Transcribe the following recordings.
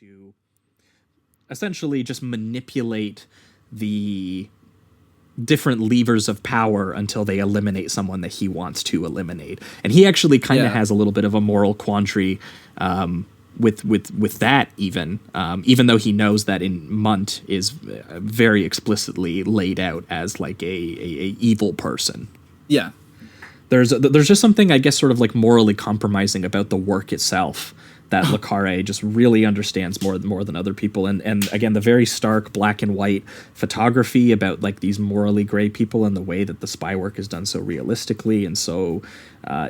to essentially just manipulate the different levers of power until they eliminate someone that he wants to eliminate. And he actually kind of has a little bit of a moral quandary with that, even though he knows that in Munt is very explicitly laid out as like a evil person. Yeah. There's just something, I guess, sort of like morally compromising about the work itself that Le Carre just really understands more than other people. And again, the very stark black and white photography about like these morally gray people and the way that the spy work is done so realistically and so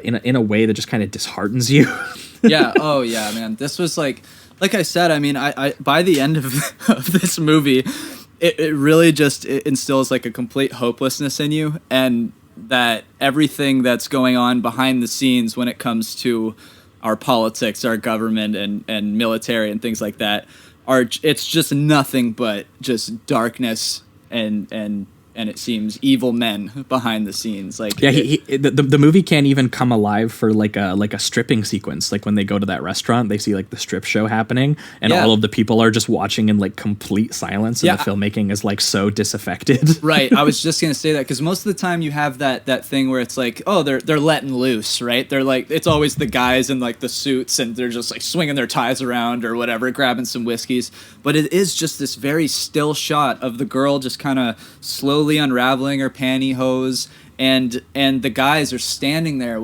in a way that just kind of disheartens you. Yeah. Oh yeah, man. This was like I said, I mean, I by the end of this movie, it really just instills like a complete hopelessness in you, and that everything that's going on behind the scenes when it comes to our politics, our government and military and things like that it's just nothing but just darkness and it seems evil men behind the scenes. Like the movie can't even come alive for like a stripping sequence. Like when they go to that restaurant, they see like the strip show happening, and all of the people are just watching in like complete silence, and the filmmaking is like so disaffected. Right. I was just gonna say that because most of the time you have that thing where it's like, oh, they're letting loose, right? They're like, it's always the guys in like the suits and they're just like swinging their ties around or whatever, grabbing some whiskeys. But it is just this very still shot of the girl just kind of slowly unraveling her pantyhose, and the guys are standing there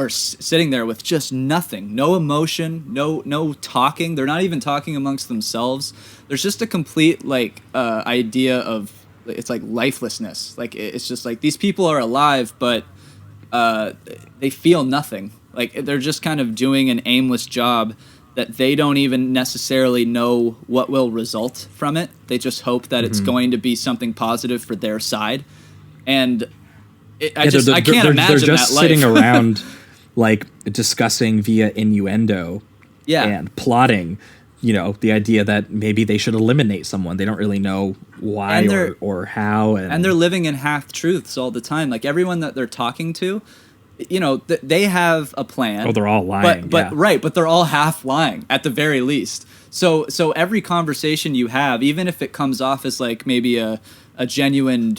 sitting there with just nothing, no emotion, no talking. They're not even talking amongst themselves. There's just a complete like idea of, it's like lifelessness. Like it's just like these people are alive, but they feel nothing. Like they're just kind of doing an aimless job that they don't even necessarily know what will result from it. They just hope that it's going to be something positive for their side. And I can't imagine they're just that life. sitting around like discussing via innuendo and plotting, the idea that maybe they should eliminate someone. They don't really know why or how. And they're living in half-truths all the time. Like everyone that they're talking to, they have a plan. Oh, they're all lying. But they're all half lying at the very least. So every conversation you have, even if it comes off as like maybe a genuine,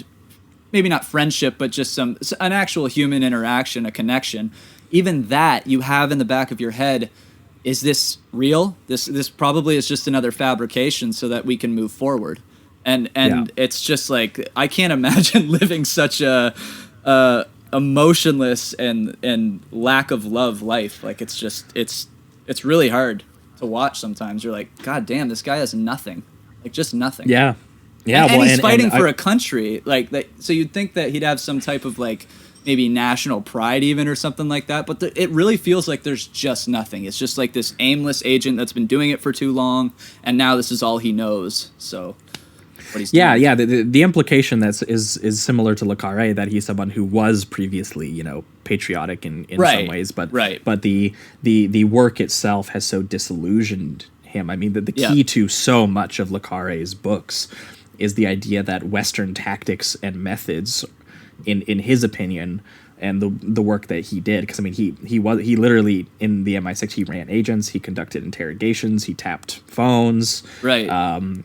maybe not friendship, but just an actual human interaction, a connection, even that you have in the back of your head, is this real? This probably is just another fabrication so that we can move forward. And it's just like, I can't imagine living such a emotionless and lack of love life. Like it's just it's really hard to watch sometimes. You're like, God damn, this guy has nothing, like just nothing. And he's fighting for a country like that, so you'd think that he'd have some type of like maybe national pride even or something like that, but it really feels like there's just nothing. It's just like this aimless agent that's been doing it for too long, and now this is all he knows. So the implication is similar to Le Carre, that he's someone who was previously, patriotic in some ways, but the work itself has so disillusioned him. I mean, the key to so much of Le Carre's books is the idea that Western tactics and methods, in his opinion, and the work that he did, because I mean he literally in the MI6 he ran agents, he conducted interrogations, he tapped phones. Right.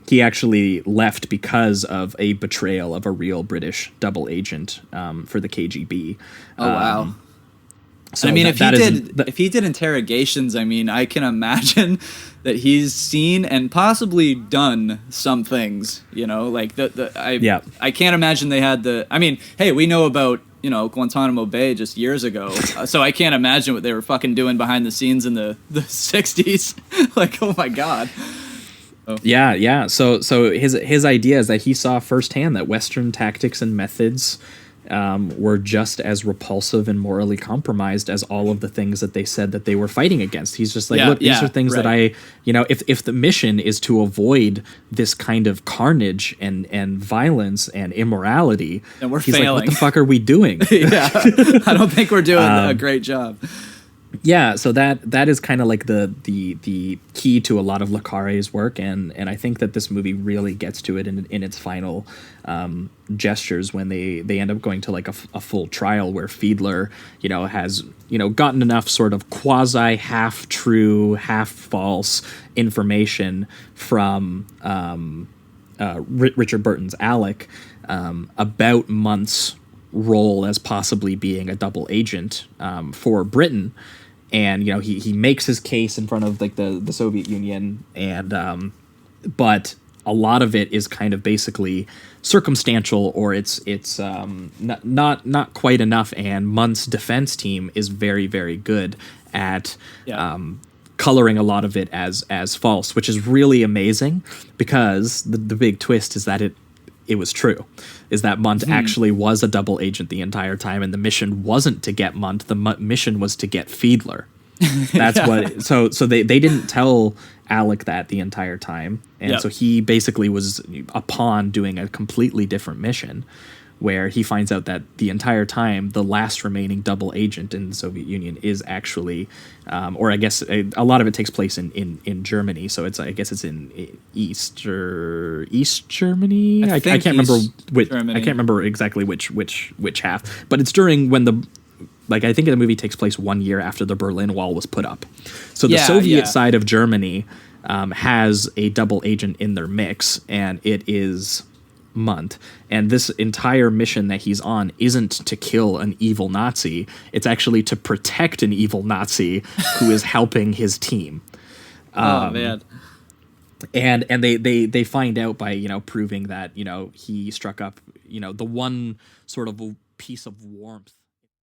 He actually left because of a betrayal of a real British double agent for the KGB. Oh wow. So I mean, if he did interrogations, I mean, I can imagine that he's seen and possibly done some things. Like I can't imagine they had the. I mean, hey, we know about Guantanamo Bay just years ago, so I can't imagine what they were fucking doing behind the scenes in the 60s. Like, oh my god. Oh. Yeah. So his idea is that he saw firsthand that Western tactics and methods were just as repulsive and morally compromised as all of the things that they said that they were fighting against. He's just like, look, these are things that I, if the mission is to avoid this kind of carnage and violence and immorality, then we're he's failing. like, what the fuck are we doing? I don't think we're doing a great job. Yeah, so that is kind of like the key to a lot of le Carre's work, and I think that this movie really gets to it in its final gestures when they end up going to like a full trial where Fiedler, has gotten enough sort of quasi half true, half false information from Richard Burton's Alec about Munt's role as possibly being a double agent for Britain, and he makes his case in front of like the Soviet Union, and but a lot of it is kind of basically circumstantial, or it's not quite enough, and Munt's defense team is very, very good at coloring a lot of it as false, which is really amazing, because the big twist is that it was true, is that Munt actually was a double agent the entire time, and the mission wasn't to get Munt, the mission was to get Fiedler. That's what. So they didn't tell Alec that the entire time, and so he basically was a pawn doing a completely different mission, where he finds out that the entire time the last remaining double agent in the Soviet Union is actually, or I guess a lot of it takes place in Germany. So I guess it's in East Germany. I can't remember which. I can't remember exactly which half. But it's during when I think the movie takes place 1 year after the Berlin Wall was put up. So the Soviet side of Germany has a double agent in their mix, and it is Munt. And this entire mission that he's on isn't to kill an evil Nazi. It's actually to protect an evil Nazi who is helping his team. Oh, man. And they find out by, proving that, he struck up, the one sort of piece of warmth